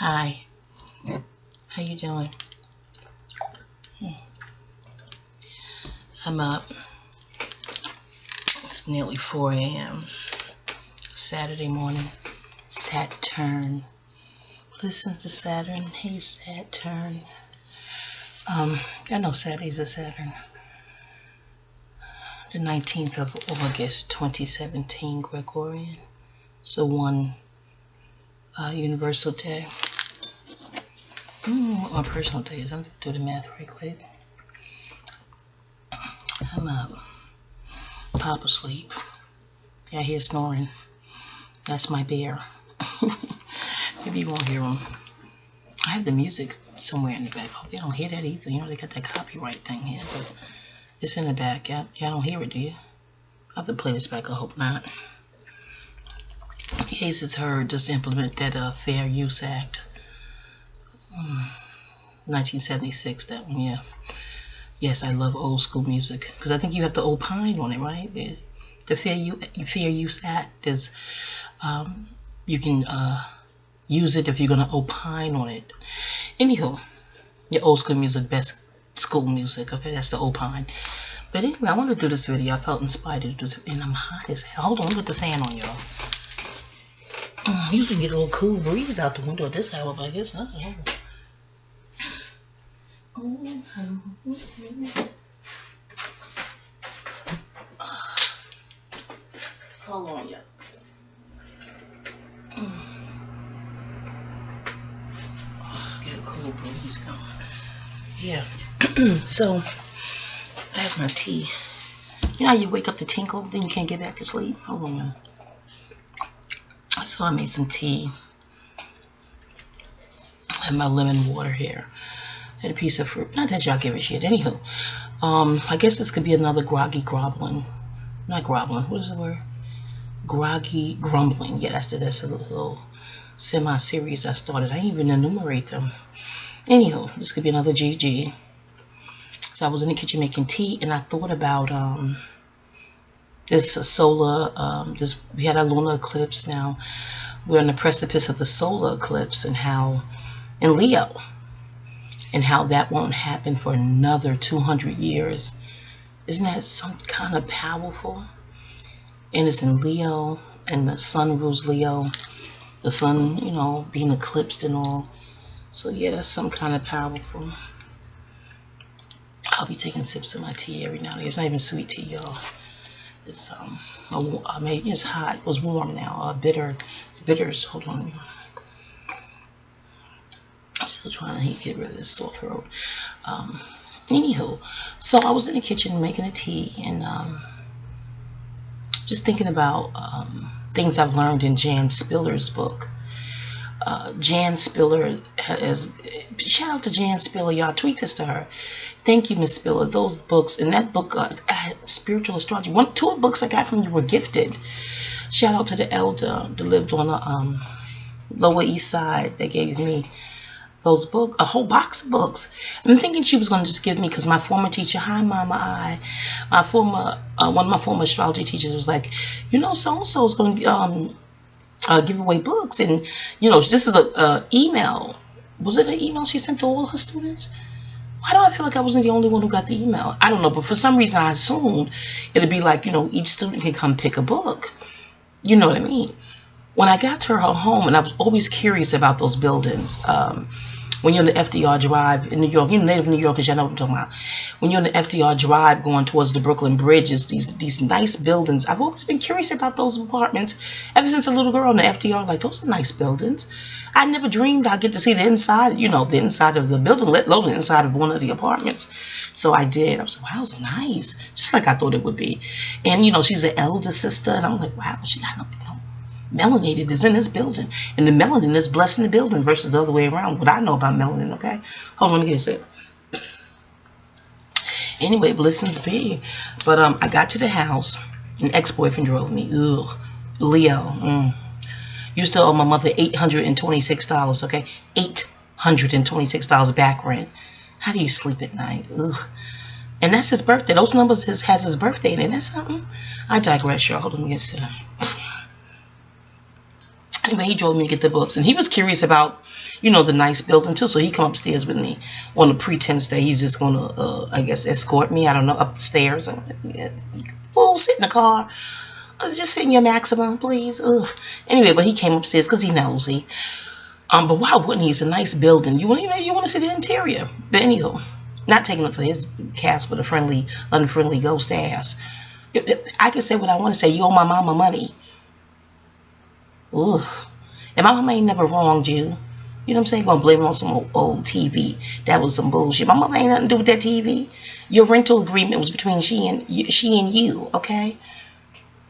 Hi, how you doing? I'm up. It's nearly 4 a.m. Saturday morning. Saturn. Listens to Saturn. Hey, Saturn. I know Saturday's a Saturn. The 19th of August, 2017, Gregorian. So one universal day. What my personal day is. I'm going to do the math right quick. I'm up. Pop asleep. I hear snoring. That's my bear. Maybe you won't hear him. I have the music somewhere in the back. Hope you don't hear that either. You know, they got that copyright thing here, but it's in the back. Y'all don't hear it, do you? I have to play this back. I hope not. In case it's heard, just implement that Fair Use Act. 1976, that one, yeah. Yes, I love old school music because I think you have to opine on it, right? The Fair Use Act is, you can use it if you're going to opine on it. Anywho, your old school music, best school music, okay? That's the opine. But anyway, I wanted to do this video. I felt inspired to do this, and I'm hot as hell. Hold on, put the fan on, y'all. I usually get a little cool breeze out the window at this hour, but I guess not. Hold on, y'all. Get a cool breeze going. Yeah. So I have my tea. You know how you wake up to tinkle, then you can't get back to sleep? Hold on, y'all. So I made some tea. I have my lemon water here. I had a piece of fruit. Not that y'all give a shit. Anywho, I guess this could be another Groggy Grumbling. Not Grumbling. What is the word? Groggy Grumbling. Yeah, that's a little semi-series I started. I didn't even enumerate them. Anywho, this could be another GG. So I was in the kitchen making tea, and I thought about this solar. We had a lunar eclipse. Now we're on the precipice of the solar eclipse, and how in Leo. And how that won't happen for another 200 years. Isn't that some kind of powerful? And it's in Leo, and the sun rules Leo. The sun, you know, being eclipsed and all. So yeah, that's some kind of powerful. I'll be taking sips of my tea every now and then. It's not even sweet tea, y'all. It's it's hot. It was warm now. Bitter. It's bitters. Hold on. I'm still trying to get rid of this sore throat. Anywho, so I was in the kitchen making a tea and just thinking about things I've learned in Jan Spiller's book. Jan Spiller has, shout out to Jan Spiller, y'all tweet this to her. Thank you, Miss Spiller. Those books, in that book, Spiritual Astrology, two books I got from you were gifted. Shout out to the elder that lived on the Lower East Side that gave me those books, a whole box of books. I'm thinking she was going to just give me, because my former teacher, hi Mama one of my former astrology teachers was like, you know, so-and-so is going to give away books, and you know, this is a email. Was it an email she sent to all her students? Why do I feel like I wasn't the only one who got the email? I don't know, but for some reason I assumed it'd be like, you know, each student can come pick a book. You know what I mean? When I got to her home, and I was always curious about those buildings, when you're on the FDR Drive in New York, you know, native New Yorkers, y'all know what I'm talking about. When you're on the FDR Drive going towards the Brooklyn Bridge, it's these nice buildings. I've always been curious about those apartments ever since a little girl on the FDR. Like, those are nice buildings. I never dreamed I'd get to see the inside, you know, the inside of the building, let alone the inside of one of the apartments. So I did. I was like, wow, it's nice. Just like I thought it would be. And, you know, she's an elder sister. And I'm like, wow, she got, you know, melanated is in this building, and the melanin is blessing the building versus the other way around. What I know about melanin, okay? Hold on, let me get a sip. Anyway, blessings be. But I got to the house. An ex-boyfriend drove me. Ugh, Leo. Used to owe my mother $826. Okay, $826 back rent. How do you sleep at night? Ugh. And that's his birthday. Those numbers has his birthday in it. That's something. I digress, y'all. Hold on, let me get a sip. Anyway, he drove me to get the books, and he was curious about, you know, the nice building too. So he come upstairs with me on the pretense that he's just gonna, I guess, escort me. I don't know, up the stairs. I'm like, yeah, fool, sit in the car. Just sit in your Maxima, please. Ugh. Anyway, but he came upstairs because he nosy. But why wouldn't he? It's a nice building. You want to see the interior. But anywho, not taking up for his cast with a friendly, unfriendly ghost ass. I can say what I want to say. You owe my mama money. Ugh. And my mama ain't never wronged you. You know what I'm saying? Gonna blame it on some old TV. That was some bullshit. My mama ain't nothing to do with that TV. Your rental agreement was between she and you, okay?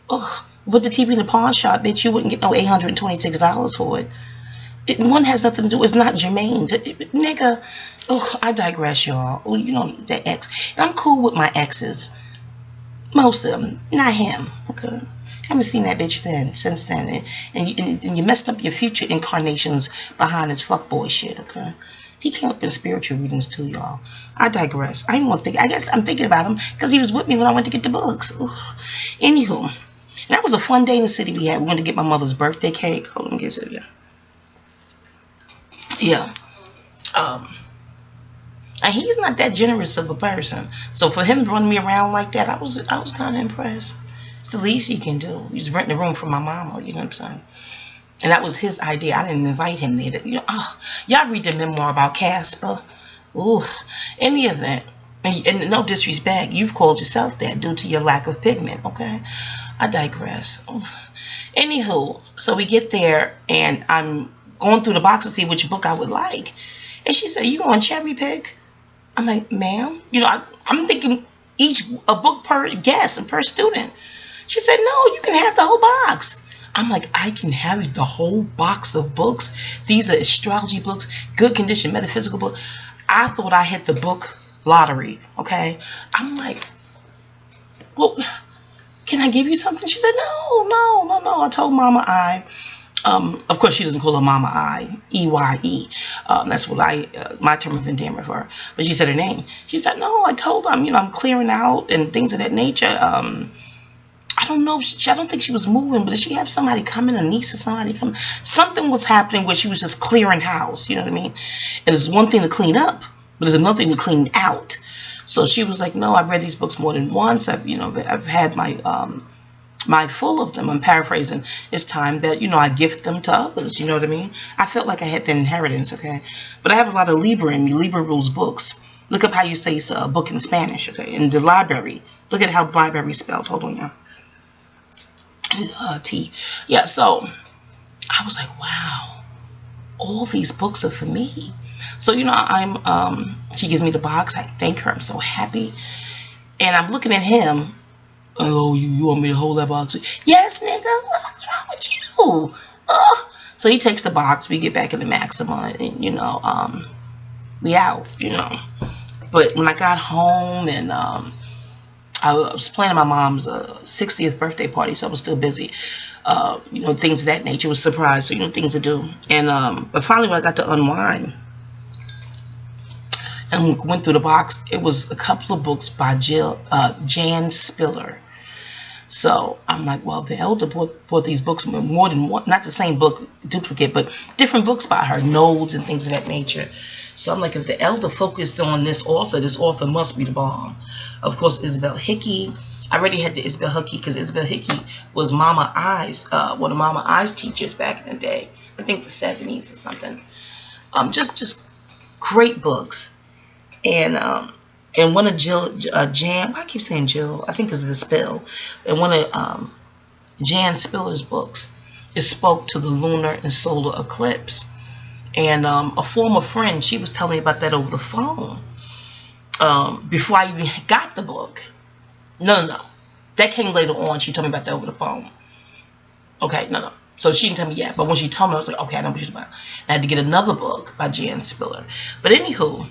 Ugh. With the TV in the pawn shop, bitch, you wouldn't get no $826 for it. One has nothing to do. It's not germane. Nigga. Ugh, I digress, y'all. Oh, you know, that ex. And I'm cool with my exes. Most of them. Not him, okay? Haven't seen that bitch since then, and you messed up your future incarnations behind his fuckboy shit, okay? He came up in spiritual readings too, y'all. I digress. I didn't want to think. I guess I'm thinking about him because he was with me when I went to get the books. Ooh. Anywho, and that was a fun day in the city we had. We went to get my mother's birthday cake. Hold on, get it. Yeah. And he's not that generous of a person. So for him running me around like that, I was kind of impressed. It's the least he can do. He's renting a room from my mama, you know what I'm saying? And that was his idea. I didn't invite him there. You know, y'all read the memoir about Casper. Ooh. In the event, and no disrespect, you've called yourself that due to your lack of pigment, okay? I digress. Anywho, so we get there, and I'm going through the box to see which book I would like. And she said, you going to cherry pick? I'm like, ma'am? You know, I'm thinking a book per guest and per student. She said, no, you can have the whole box. I'm like, I can have the whole box of books? These are astrology books, good condition, metaphysical books. I thought I hit the book lottery, okay? I'm like, well, can I give you something? She said, no. I told Mama of course, she doesn't call her Mama E-Y-E. That's what my term of endearment for her. But she said her name. She said, no, I told her, I'm clearing out and things of that nature. I don't know. I don't think she was moving, but did she have somebody coming, a niece or somebody coming? Something was happening where she was just clearing house, you know what I mean? And it's one thing to clean up, but there's another thing to clean out. So she was like, no, I've read these books more than once. I've had my full of them. I'm paraphrasing. It's time that, I gift them to others, you know what I mean? I felt like I had the inheritance, okay? But I have a lot of Libra in me. Libra rules books. Look up how you say a book in Spanish, okay? In the library. Look at how library is spelled. Hold on, y'all. T. Yeah, so I was like, wow, all these books are for me. So, she gives me the box. I thank her. I'm so happy. And I'm looking at him. Oh, you want me to hold that box? Yes, nigga. What's wrong with you? So he takes the box. We get back in the Maxima, and, we out, But when I got home and, I was planning my mom's 60th birthday party, so I was still busy. Things of that nature. It was a surprise, so, things to do. And, but finally when I got to unwind and went through the box, it was a couple of books by Jan Spiller. So I'm like, well, the elder bought these books more than one, not the same book, duplicate, but different books by her, nodes and things of that nature. So I'm like, if the elder focused on this author must be the bomb. Of course, Isabel Hickey. I already had the Isabel Hickey because Isabel Hickey was Mama I's, one of Mama I's teachers back in the day. I think the 70s or something. Just great books. And one of Jan, I keep saying Jill, I think it's the spell. And one of Jan Spiller's books, it spoke to the lunar and solar eclipse. And a former friend, she was telling me about that over the phone. Before I even got the book. No. That came later on. She told me about that over the phone. Okay, no. So she didn't tell me yet. But when she told me, I was like, okay, I know what she's about. And I had to get another book by Jan Spiller. But anywho,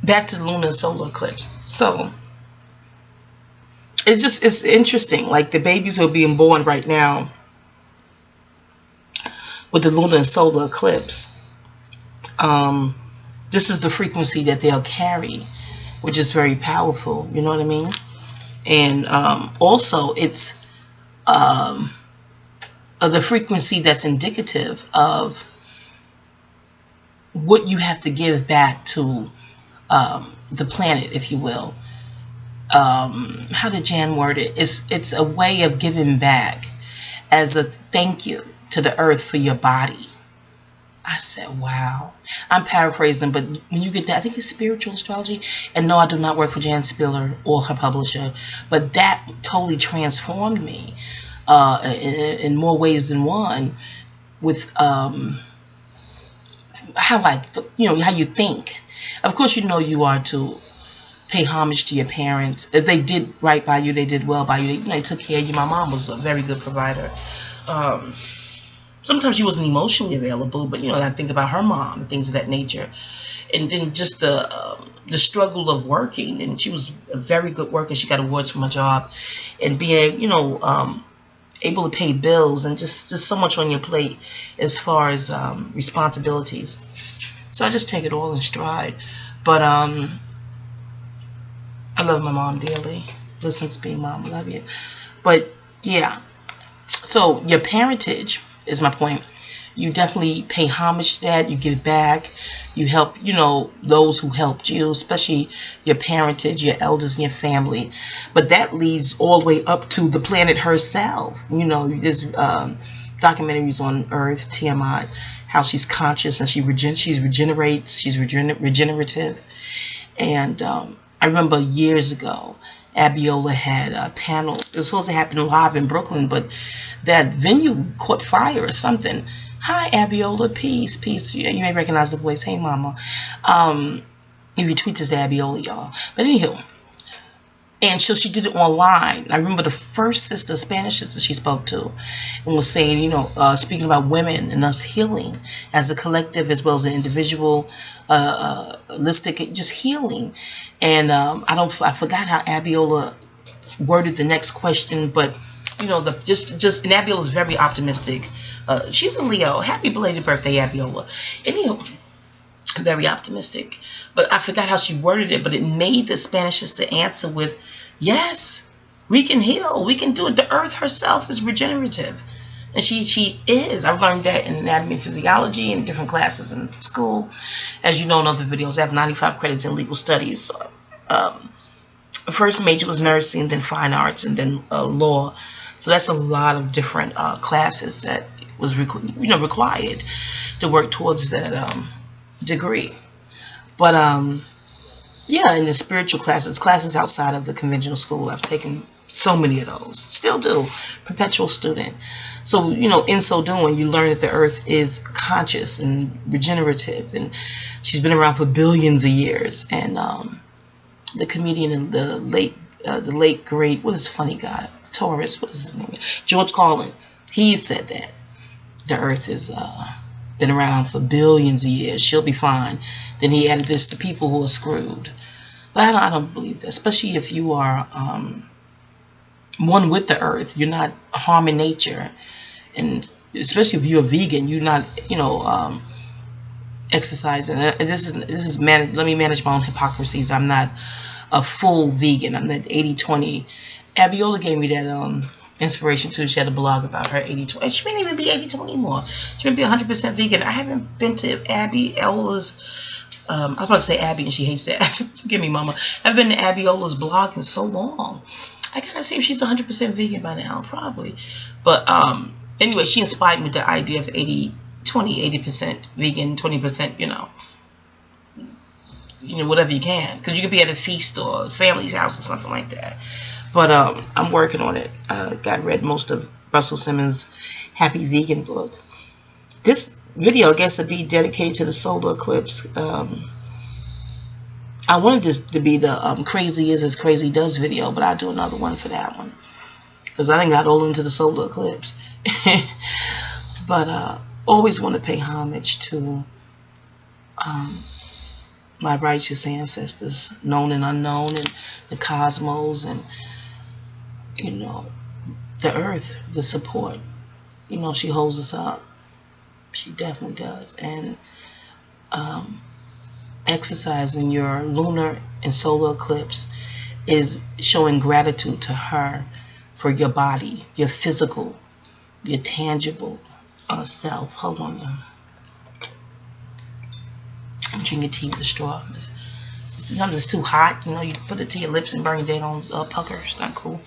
back to the lunar and solar eclipse. So, it's interesting. Like the babies who are being born right now with the lunar and solar eclipse, this is the frequency that they'll carry, which is very powerful. You know what I mean? And also, it's the frequency that's indicative of what you have to give back to the planet, if you will. How did Jan word it? It's a way of giving back as a thank you to the earth for your body. I said, wow. I'm paraphrasing, but when you get that, I think it's spiritual astrology. And no, I do not work for Jan Spiller or her publisher, but that totally transformed me in more ways than one, with how how you think. Of course, you are to pay homage to your parents. If they did right by you, they did well by you. They took care of you. My mom was a very good provider. Sometimes she wasn't emotionally available, but I think about her mom and things of that nature. And then just the struggle of working. And she was a very good worker. She got awards for my job, and being able to pay bills, and just so much on your plate as far as responsibilities. So I just take it all in stride. But I love my mom dearly. Listen to me, Mom, I love you. But yeah, so your parentage is my point. You definitely pay homage to that. You give back. You help, those who helped you, especially your parentage, your elders in your family. But that leads all the way up to the planet herself. There's documentaries on Earth, Tiamat, how she's conscious and she regenerates. She's regenerative. And I remember years ago, Abiola had a panel. It was supposed to happen live in Brooklyn, but that venue caught fire or something. Hi, Abiola. Peace, peace. You may recognize the voice. Hey, Mama. If you tweet this to Abiola, y'all. But anywho, and so she did it online. I remember the first sister, Spanish sister she spoke to, and was saying, speaking about women and us healing as a collective as well as an individual, holistic, just healing. And I forgot how Abiola worded the next question, but and Abiola is very optimistic. She's a Leo. Happy belated birthday, Abiola. Anyway, very optimistic. But I forgot how she worded it, but it made the Spanish sister answer with, yes, we can heal. We can do it. The earth herself is regenerative. And she is. I've learned that in anatomy and physiology and different classes in school. As you know in other videos, I have 95 credits in legal studies. First major was nursing, then fine arts, and then law. So that's a lot of different classes that was required to work towards that degree. But yeah, in the spiritual classes outside of the conventional school, I've taken so many of those. Still do. Perpetual student. So, in so doing, you learn that the earth is conscious and regenerative, and she's been around for billions of years. And the comedian, the late great, what is the funny guy? Taurus, what is his name? George Carlin. He said that the earth has been around for billions of years. She'll be fine. Then he added this: the people who are screwed. But I don't believe that, especially if you are one with the earth. You're not harming nature, and especially if you're a vegan, you're not, exercising. This is let me manage my own hypocrisies. I'm not a full vegan. I'm that 80-20. Abiola gave me that inspiration too. She had a blog about her 80-20. She may even be 80-20 anymore. She may be 100% vegan. I haven't been to Abiola's. I was about to say Abby, and she hates that. Forgive me, Mama. I've been to Abiola's blog in so long. I gotta see if she's 100% vegan by now, probably. But anyway, she inspired me with the idea of 80-20, 80% vegan, 20%, whatever you can, because you could be at a feast or a family's house or something like that. But I'm working on it. Got read most of Russell Simmons' Happy Vegan book. This video, I guess, to be dedicated to the solar eclipse. I wanted this to be the Crazy Is As Crazy Does video, but I'll do another one for that one, because I done got all into the solar eclipse. But always want to pay homage to my righteous ancestors, known and unknown, and the cosmos, and the earth, the support. She holds us up. She definitely does. And exercising your lunar and solar eclipse is showing gratitude to her for your body, your physical your tangible self. Hold on, y'all. I'm drinking tea with a straw. Sometimes it's too hot, you know. You put it to your lips and burn your dang on pucker. It's not cool.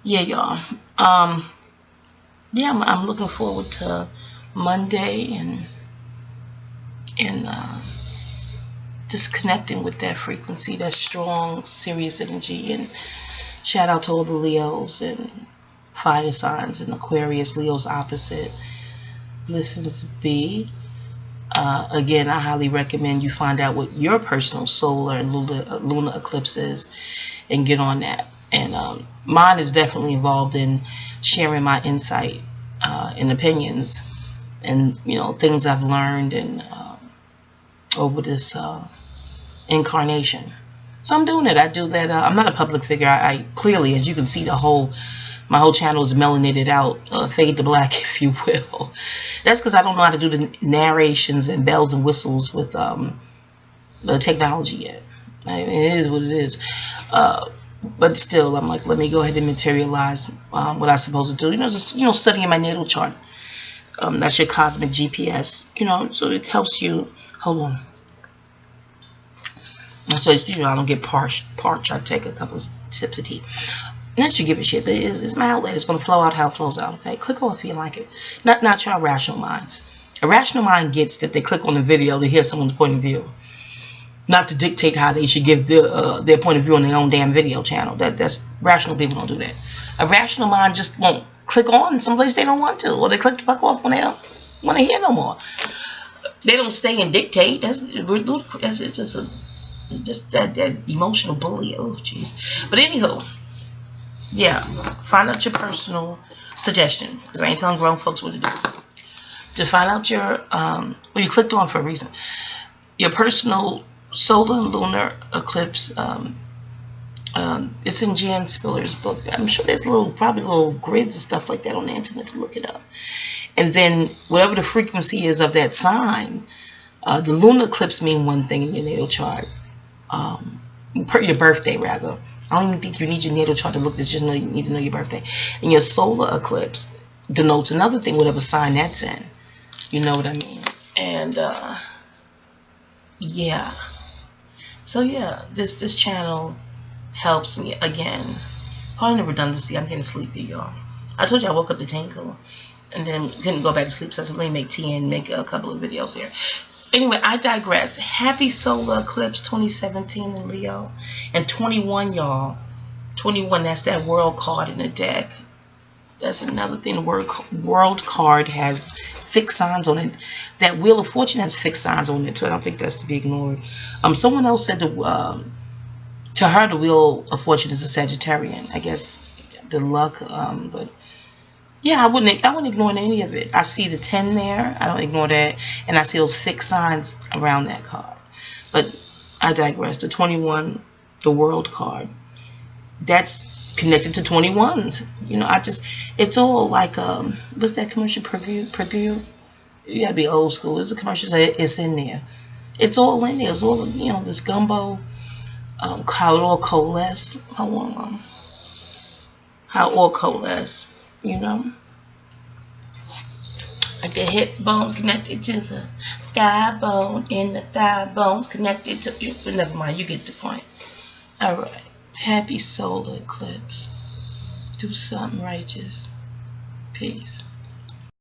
Yeah, y'all. Yeah, I'm looking forward to Monday and just connecting with that frequency, that strong, serious energy. And shout out to all the Leos and fire signs and Aquarius, Leo's opposite. Blessings be. Again, I highly recommend you find out what your personal solar and lunar eclipse is and get on that. And mine is definitely involved in sharing my insight and opinions and, you know, things I've learned and over this incarnation. So I'm doing it. I do that. I'm not a public figure. I clearly, as you can see, my whole channel is melanated out, fade to black, if you will. That's because I don't know how to do the narrations and bells and whistles with the technology yet. I mean, it is what it is. But still, I'm like, let me go ahead and materialize what I'm supposed to do. You know, just, you know, studying my natal chart. That's your cosmic GPS. You know, so it helps you. Hold on. So, you know, I don't get parched. I take a couple of sips of tea. Not you give a shit, but it's my outlet. It's going to flow out how it flows out, okay? Click off if you like it. Not your rational minds. A rational mind gets that they click on the video to hear someone's point of view. Not to dictate how they should give their point of view on their own damn video channel. That's rational people don't do that. A rational mind just won't click on someplace they don't want to. Or they click the fuck off when they don't want to hear no more. They don't stay and dictate. That's just that emotional bully. Oh, jeez. But anywho. Yeah, find out your personal suggestion, because I ain't telling grown folks what to do. To find out your, well, you clicked on for a reason, your personal solar and lunar eclipse. It's in Jan Spiller's book. I'm sure there's probably little grids and stuff like that on the internet to look it up. And then whatever the frequency is of that sign, the lunar eclipse mean one thing in your natal chart, per your birthday rather. I don't even think you need your natal chart to look this. Just know you need to know your birthday. And your solar eclipse denotes another thing, whatever sign that's in. You know what I mean? And yeah. So yeah, this channel helps me again. Pardon the redundancy. I'm getting sleepy, y'all. I told you I woke up to tinkle and then couldn't go back to sleep. So I said, let me make tea and make a couple of videos here. Anyway, I digress. Happy solar eclipse 2017 in Leo. And 21, y'all. 21, that's that world card in the deck. That's another thing. The world card has fixed signs on it. That Wheel of Fortune has fixed signs on it, too. I don't think that's to be ignored. Someone else said to her, the Wheel of Fortune is a Sagittarian. I guess the luck, but... yeah, I wouldn't ignore any of it. I see the 10 there. I don't ignore that. And I see those fixed signs around that card. But I digress. The 21, the world card, that's connected to 21s. You know, it's all like, what's that commercial? Pergu? You gotta be old school. It's a commercial. It's in there. It's all in there. It's all, you know, this gumbo, how it all coalesced. How it all coalesced. You know, like the hip bones connected to the thigh bone, and the thigh bones connected to you. But never mind, you get the point. All right, happy solar eclipse. Do something righteous. Peace.